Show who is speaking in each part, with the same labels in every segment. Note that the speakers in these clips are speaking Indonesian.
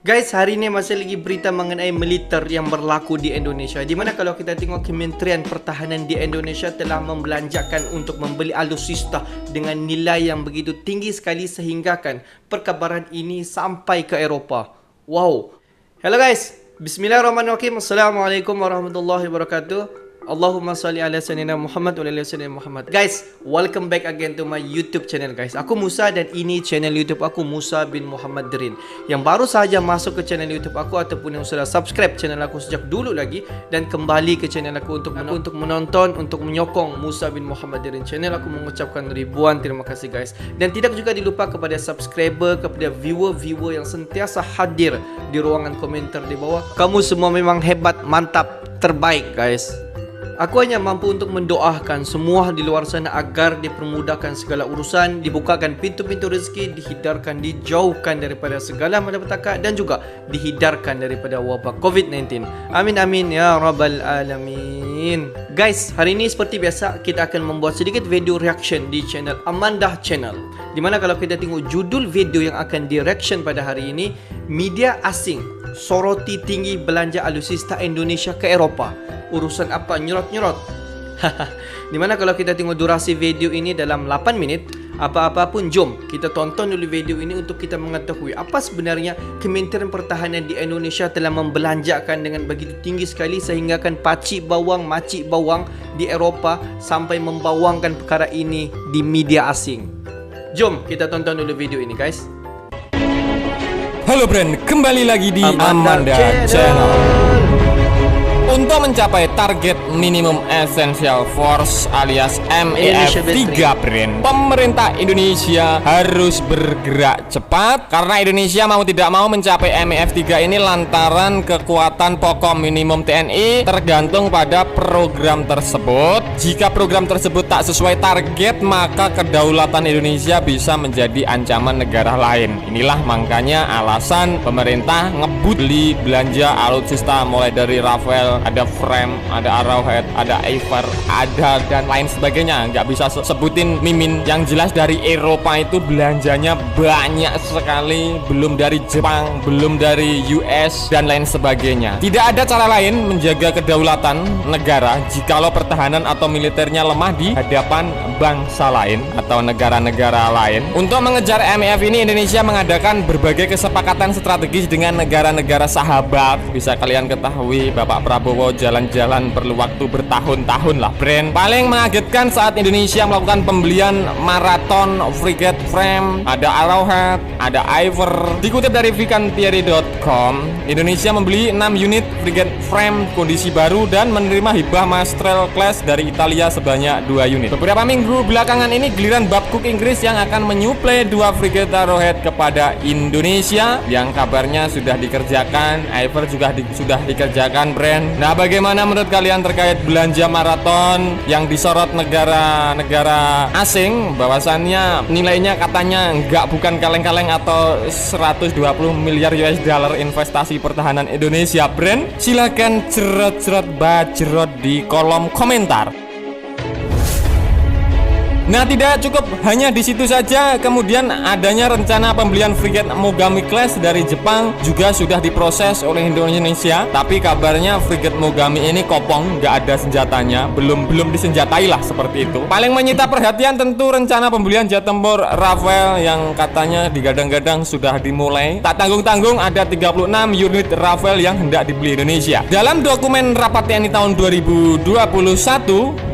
Speaker 1: Guys, hari ini masih lagi berita mengenai militer yang berlaku di Indonesia. Di mana kalau kita tengok Kementerian Pertahanan di Indonesia telah membelanjakan untuk membeli alutsista dengan nilai yang begitu tinggi sekali sehinggakan perkabaran ini sampai ke Eropah. Wow. Hello guys. Bismillahirrahmanirrahim. Assalamualaikum warahmatullahi wabarakatuh. Allahumma salli ala sayyidina Muhammad wa ala sayyidina Muhammad. Guys, welcome back again to my YouTube channel guys. Aku Musa dan ini channel YouTube aku Musa bin Muhammad Dirin. Yang baru saja masuk ke channel YouTube aku ataupun yang sudah subscribe channel aku sejak dulu lagi dan kembali ke channel aku untuk menonton, untuk menyokong Musa bin Muhammad Dirin channel, aku mengucapkan ribuan terima kasih guys. Dan tidak juga dilupa kepada subscriber, kepada viewer-viewer yang sentiasa hadir di ruangan komentar di bawah. Kamu semua memang hebat, mantap, terbaik guys. Aku hanya mampu untuk mendoakan semua di luar sana agar dipermudahkan segala urusan, dibukakan pintu-pintu rezeki, dihindarkan, dijauhkan daripada segala malapetaka dan juga dihindarkan daripada wabak COVID-19. Amin amin ya rabbal alamin. Guys, hari ini seperti biasa kita akan membuat sedikit video reaction di channel Amandah Channel. Dimana kalau kita tengok judul video yang akan di reaction pada hari ini, media asing soroti tinggi belanja alutsista Indonesia ke Eropah. Urusan apa nyerot-nyerot? Dimana kalau kita tengok durasi video ini dalam 8 menit, apa-apa pun jom kita tonton dulu video ini untuk kita mengetahui apa sebenarnya Kementerian Pertahanan di Indonesia telah membelanjakan dengan begitu tinggi sekali sehingga kan pacik bawang, macik bawang di Eropah sampai membawangkan perkara ini di media asing. Jom kita tonton dulu video ini guys.
Speaker 2: Halo Brand, kembali lagi di Amandah Channel. Untuk mencapai target minimum essential force alias MEF 3 Brand, pemerintah Indonesia harus bergerak cepat karena Indonesia mau tidak mau mencapai MEF 3 ini lantaran kekuatan pokok minimum TNI tergantung pada program tersebut. Jika program tersebut tak sesuai target, maka kedaulatan Indonesia bisa menjadi ancaman negara lain. Inilah makanya alasan pemerintah ngebut beli belanja alutsista mulai dari Rafael, ada Frame, ada Arrowhead, ada Eiffel, ada dan lain sebagainya. Nggak bisa sebutin mimin. Yang jelas dari Eropa itu belanjanya banyak sekali. Belum dari Jepang, belum dari US dan lain sebagainya. Tidak ada cara lain menjaga kedaulatan negara jikalau pertahanan atau militernya lemah di hadapan bangsa lain atau negara-negara lain. Untuk mengejar MEF ini, Indonesia mengadakan berbagai kesepakatan strategis dengan negara-negara sahabat. Bisa kalian ketahui, Bapak Prabowo jalan-jalan perlu waktu bertahun-tahun lah Brand. Paling mengagetkan saat Indonesia melakukan pembelian maraton frigate frame, ada Arrowhead, ada Eiffel. Dikutip dari vikantieri.com, Indonesia membeli 6 unit frigate frame kondisi baru dan menerima hibah Mastrel class dari Italia sebanyak 2 unit. Beberapa minggu belakangan ini giliran Babcock Inggris yang akan menyuplai 2 frigate Arrowhead kepada Indonesia yang kabarnya sudah dikerjakan. Eiffel juga sudah dikerjakan Brand. Nah, bagaimana menurut kalian terkait belanja maraton yang disorot negara-negara asing? Bahwasannya nilainya katanya bukan kaleng-kaleng atau 120 miliar US dollar investasi pertahanan Indonesia Brand. Silahkan cerot-cerot bajrot di kolom komentar. Nah, tidak cukup hanya di situ saja, kemudian adanya rencana pembelian frigate Mogami class dari Jepang juga sudah diproses oleh Indonesia. Tapi kabarnya frigate Mogami ini kopong, nggak ada senjatanya, belum disenjatai lah seperti itu. Paling menyita perhatian tentu rencana pembelian jet tempur Rafael yang katanya digadang-gadang sudah dimulai. Tak tanggung-tanggung ada 36 unit Rafael yang hendak dibeli Indonesia. Dalam dokumen rapat TNI tahun 2021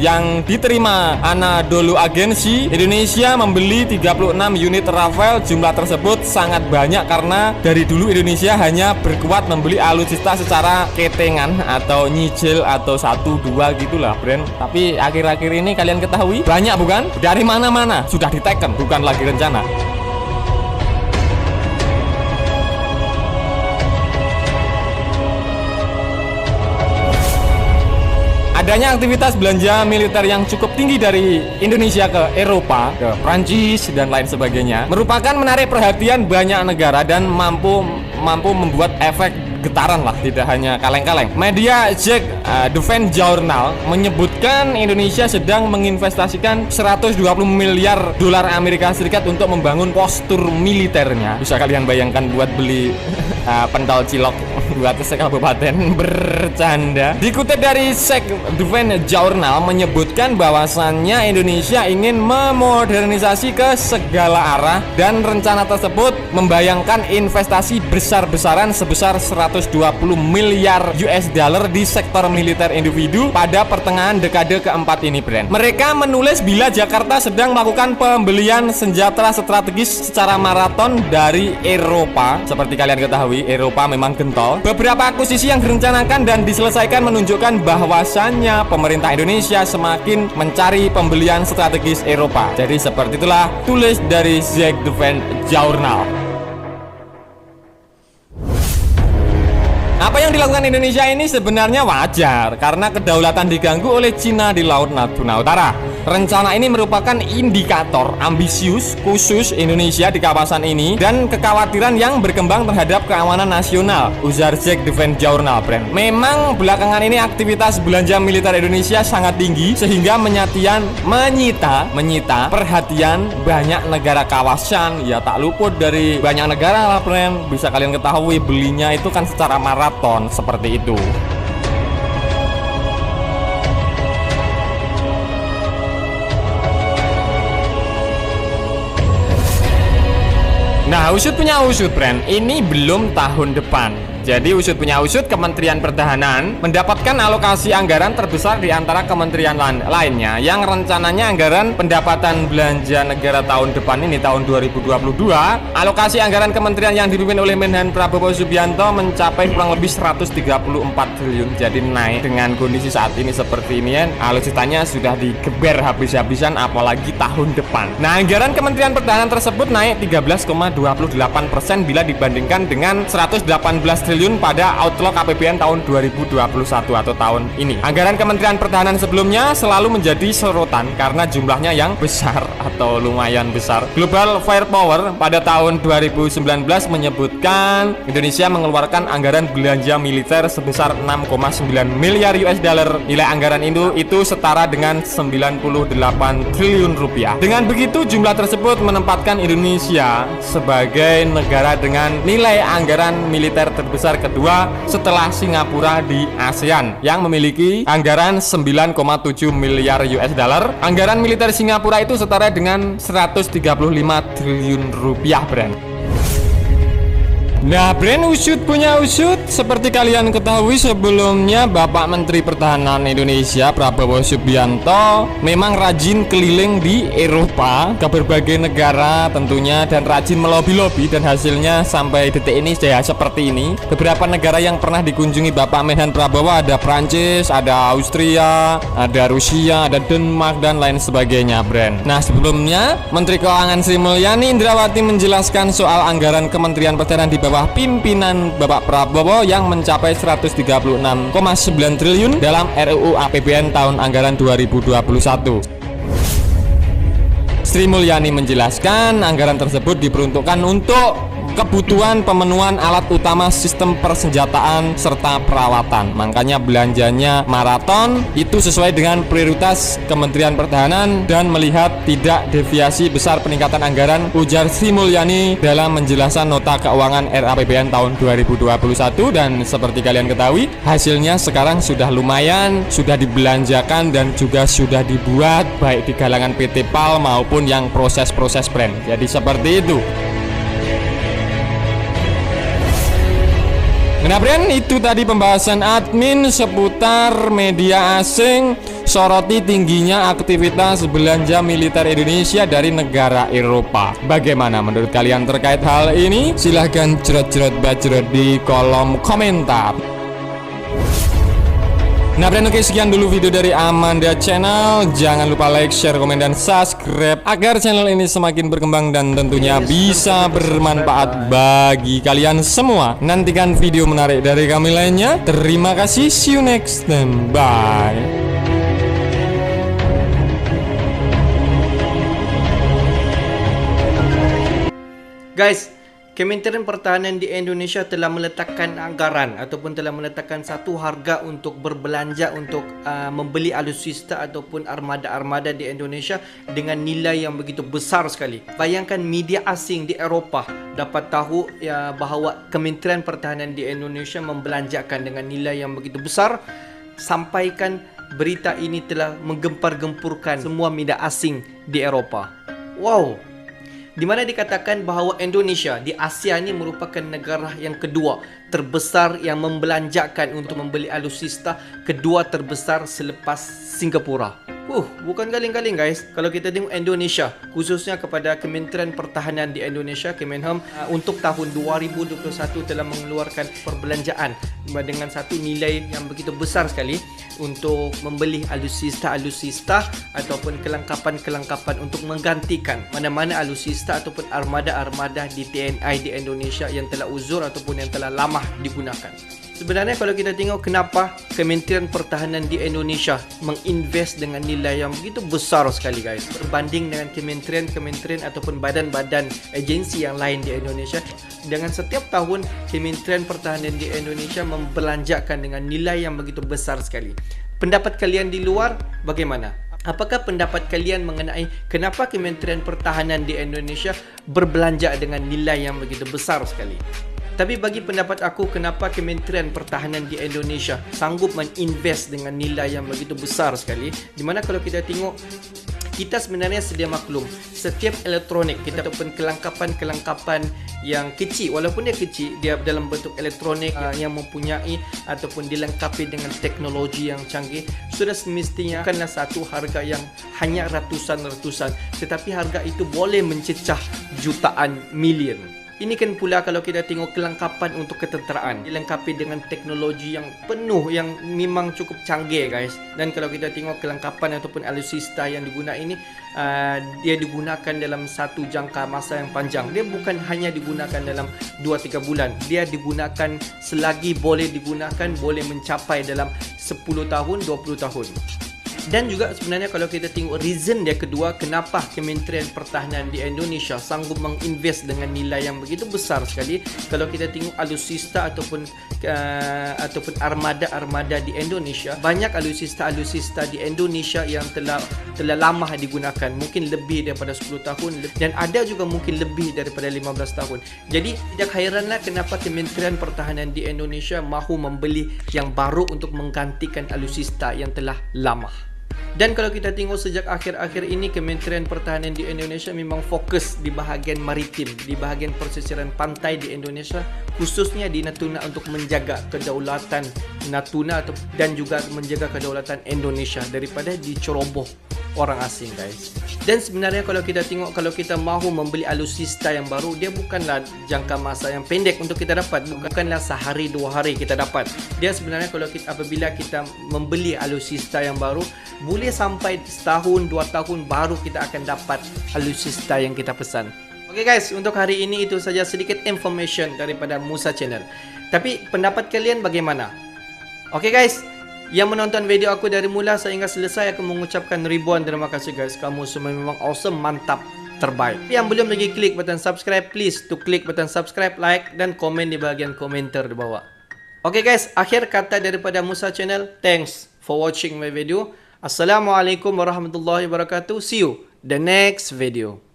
Speaker 2: yang diterima Anadolu Agency, Indonesia membeli 36 unit Rafael. Jumlah tersebut sangat banyak karena dari dulu Indonesia hanya berkuat membeli alutsista secara ketengan atau nyicil atau 1-2 gitulah Brand. Tapi akhir-akhir ini kalian ketahui banyak bukan? Dari mana-mana sudah diteken, bukan lagi rencana. Adanya aktivitas belanja militer yang cukup tinggi dari Indonesia ke Eropa, ke Prancis dan lain sebagainya merupakan menarik perhatian banyak negara dan mampu membuat efek getaran lah, tidak hanya kaleng-kaleng. Media Jack Defense Journal menyebutkan Indonesia sedang menginvestasikan 120 miliar dolar Amerika Serikat untuk membangun postur militernya. Bisa kalian bayangkan buat beli pentol cilok buat sekabupaten. Bercanda. Dikutip dari Sek Defense Journal menyebutkan bahwasannya Indonesia ingin memodernisasi ke segala arah dan rencana tersebut membayangkan investasi besar-besaran sebesar 120 miliar US dollar di sektor militer individu pada pertengahan dekade keempat ini, Brand. Mereka menulis bila Jakarta sedang melakukan pembelian senjata strategis secara maraton dari Eropa. Seperti kalian ketahui, Eropa memang gentol. Beberapa akuisisi yang direncanakan dan diselesaikan menunjukkan bahwasannya pemerintah Indonesia semakin mencari pembelian strategis Eropa. Jadi seperti itulah tulis dari Sek Defense Journal. Apa yang dilakukan Indonesia ini sebenarnya wajar karena kedaulatan diganggu oleh Cina di Laut Natuna Utara. Rencana ini merupakan indikator ambisius khusus Indonesia di kawasan ini dan kekhawatiran yang berkembang terhadap keamanan nasional, ujar Sek Defense Journal, Brand. Memang belakangan ini aktivitas belanja militer Indonesia sangat tinggi sehingga menyita perhatian banyak negara kawasan. Ya tak luput dari banyak negara lah, Brand. Bisa kalian ketahui belinya itu kan secara maraton seperti itu. Nah, usut punya usut, Brand. Ini belum tahun depan. Jadi usut punya usut, Kementerian Pertahanan mendapatkan alokasi anggaran terbesar di antara kementerian lainnya yang rencananya anggaran pendapatan belanja negara tahun depan ini tahun 2022. Alokasi anggaran kementerian yang dipimpin oleh Menhan Prabowo Subianto mencapai kurang lebih 134 triliun. Jadi naik dengan kondisi saat ini seperti ini, alutsistanya sudah digeber habis-habisan apalagi tahun depan. Nah, anggaran Kementerian Pertahanan tersebut naik 13,28% bila dibandingkan dengan 118 triliun pada Outlook APBN tahun 2021 atau tahun ini. Anggaran Kementerian Pertahanan sebelumnya selalu menjadi sorotan karena jumlahnya yang besar atau lumayan besar. Global Firepower pada tahun 2019 menyebutkan Indonesia mengeluarkan anggaran belanja militer sebesar 6,9 miliar US dollar. Nilai anggaran itu setara dengan 98 triliun rupiah. Dengan begitu, jumlah tersebut menempatkan Indonesia sebagai negara dengan nilai anggaran militer terbesar kedua setelah Singapura di ASEAN yang memiliki anggaran 9,7 miliar US dollar. Anggaran militer Singapura itu setara dengan 135 triliun rupiah, Brand. Nah, Brand, usut punya usut. Seperti kalian ketahui sebelumnya Bapak Menteri Pertahanan Indonesia Prabowo Subianto memang rajin keliling di Eropa ke berbagai negara tentunya dan rajin melobi-lobi dan hasilnya sampai detik ini ya seperti ini. Beberapa negara yang pernah dikunjungi Bapak Menhan Prabowo ada Prancis, ada Austria, ada Rusia, ada Denmark dan lain sebagainya, Brand. Nah, sebelumnya Menteri Keuangan Sri Mulyani Indrawati menjelaskan soal anggaran Kementerian Pertahanan di bawah pimpinan Bapak Prabowo yang mencapai 136,9 triliun dalam RUU APBN tahun anggaran 2021. Sri Mulyani menjelaskan anggaran tersebut diperuntukkan untuk kebutuhan pemenuhan alat utama sistem persenjataan serta perawatan. Makanya belanjanya maraton itu sesuai dengan prioritas Kementerian Pertahanan dan melihat tidak deviasi besar peningkatan anggaran, ujar Sri Mulyani dalam menjelaskan nota keuangan RAPBN tahun 2021. Dan seperti kalian ketahui, hasilnya sekarang sudah lumayan, sudah dibelanjakan dan juga sudah dibuat baik di kalangan PT PAL maupun yang proses-proses, Brand. Jadi seperti itu. Nah, Brand, itu tadi pembahasan admin seputar media asing soroti tingginya aktivitas belanja militer Indonesia dari negara Eropa. Bagaimana menurut kalian terkait hal ini? Silahkan cerot-cerot bacrot di kolom komentar. Nah, Brand, oke, sekian dulu video dari Amanda Channel. Jangan lupa like, share, komen, dan subscribe agar channel ini semakin berkembang dan tentunya bisa bermanfaat bagi kalian semua. Nantikan video menarik dari kami lainnya. Terima kasih, see you next time, bye.
Speaker 1: Guys, Kementerian Pertahanan di Indonesia telah meletakkan anggaran ataupun telah meletakkan satu harga untuk berbelanja untuk membeli alutsista ataupun armada-armada di Indonesia dengan nilai yang begitu besar sekali. Bayangkan media asing di Eropah dapat tahu bahawa Kementerian Pertahanan di Indonesia membelanjakan dengan nilai yang begitu besar. Sampaikan berita ini telah menggempar-gempurkan semua media asing di Eropah. Wow! Di mana dikatakan bahawa Indonesia di Asia ini merupakan negara yang kedua terbesar yang membelanjakan untuk membeli alutsista, kedua terbesar selepas Singapura. Bukan kaleng-kaleng guys. Kalau kita tengok Indonesia, khususnya kepada Kementerian Pertahanan di Indonesia, Kemenham, untuk tahun 2021 telah mengeluarkan perbelanjaan dengan satu nilai yang begitu besar sekali untuk membeli alutsista ataupun kelengkapan-kelengkapan untuk menggantikan mana-mana alutsista ataupun armada-armada di TNI di Indonesia yang telah uzur ataupun yang telah lama digunakan. Sebenarnya kalau kita tengok kenapa Kementerian Pertahanan di Indonesia menginvest dengan nilai yang begitu besar sekali guys, berbanding dengan kementerian-kementerian ataupun badan-badan agensi yang lain di Indonesia. Dengan setiap tahun Kementerian Pertahanan di Indonesia membelanjakan dengan nilai yang begitu besar sekali. Pendapat kalian di luar bagaimana? Apakah pendapat kalian mengenai kenapa Kementerian Pertahanan di Indonesia berbelanja dengan nilai yang begitu besar sekali? Tapi bagi pendapat aku, kenapa Kementerian Pertahanan di Indonesia sanggup meninvest dengan nilai yang begitu besar sekali? Di mana kalau kita tengok, kita sebenarnya sedia maklum, setiap elektronik kita ataupun kelengkapan-kelengkapan yang kecil, walaupun dia kecil, dia dalam bentuk elektronik yang mempunyai ataupun dilengkapi dengan teknologi yang canggih, sudah semestinya bukanlah satu harga yang hanya ratusan-ratusan, tetapi harga itu boleh mencecah jutaan milion. Ini kan pula kalau kita tengok kelengkapan untuk ketenteraan, dilengkapi dengan teknologi yang penuh, yang memang cukup canggih guys. Dan kalau kita tengok kelengkapan ataupun alutsista yang digunakan ini, dia digunakan dalam satu jangka masa yang panjang. Dia bukan hanya digunakan dalam 2-3 bulan, dia digunakan selagi boleh digunakan, boleh mencapai dalam 10 tahun, 20 tahun. Dan juga sebenarnya kalau kita tengok reason dia kedua, kenapa Kementerian Pertahanan di Indonesia sanggup menginvest dengan nilai yang begitu besar sekali. Kalau kita tengok alutsista ataupun armada-armada di Indonesia, banyak alutsista di Indonesia yang telah lama digunakan, mungkin lebih daripada 10 tahun, dan ada juga mungkin lebih daripada 15 tahun. Jadi tidak hairanlah kenapa Kementerian Pertahanan di Indonesia mahu membeli yang baru untuk menggantikan alutsista yang telah lama. Dan kalau kita tengok sejak akhir-akhir ini, Kementerian Pertahanan di Indonesia memang fokus di bahagian maritim, di bahagian persisiran pantai di Indonesia, khususnya di Natuna, untuk menjaga kedaulatan Natuna dan juga menjaga kedaulatan Indonesia daripada diceroboh orang asing guys. Dan sebenarnya kalau kita tengok, kalau kita mahu membeli alutsista yang baru, dia bukanlah jangka masa yang pendek untuk kita dapat, bukanlah sehari 2 hari kita dapat. Dia sebenarnya apabila kita membeli alutsista yang baru, boleh sampai setahun 2 tahun baru kita akan dapat alutsista yang kita pesan. Oke guys, untuk hari ini itu saja sedikit information daripada Musa Channel. Tapi pendapat kalian bagaimana? Oke guys, yang menonton video aku dari mula sehingga selesai, aku mengucapkan ribuan terima kasih guys. Kamu semua memang awesome, mantap, terbaik. Yang belum lagi klik button subscribe, please to klik button subscribe, like dan komen di bahagian komentar di bawah. Oke guys, akhir kata daripada Musa Channel. Thanks for watching my video. Assalamualaikum warahmatullahi wabarakatuh. See you the next video.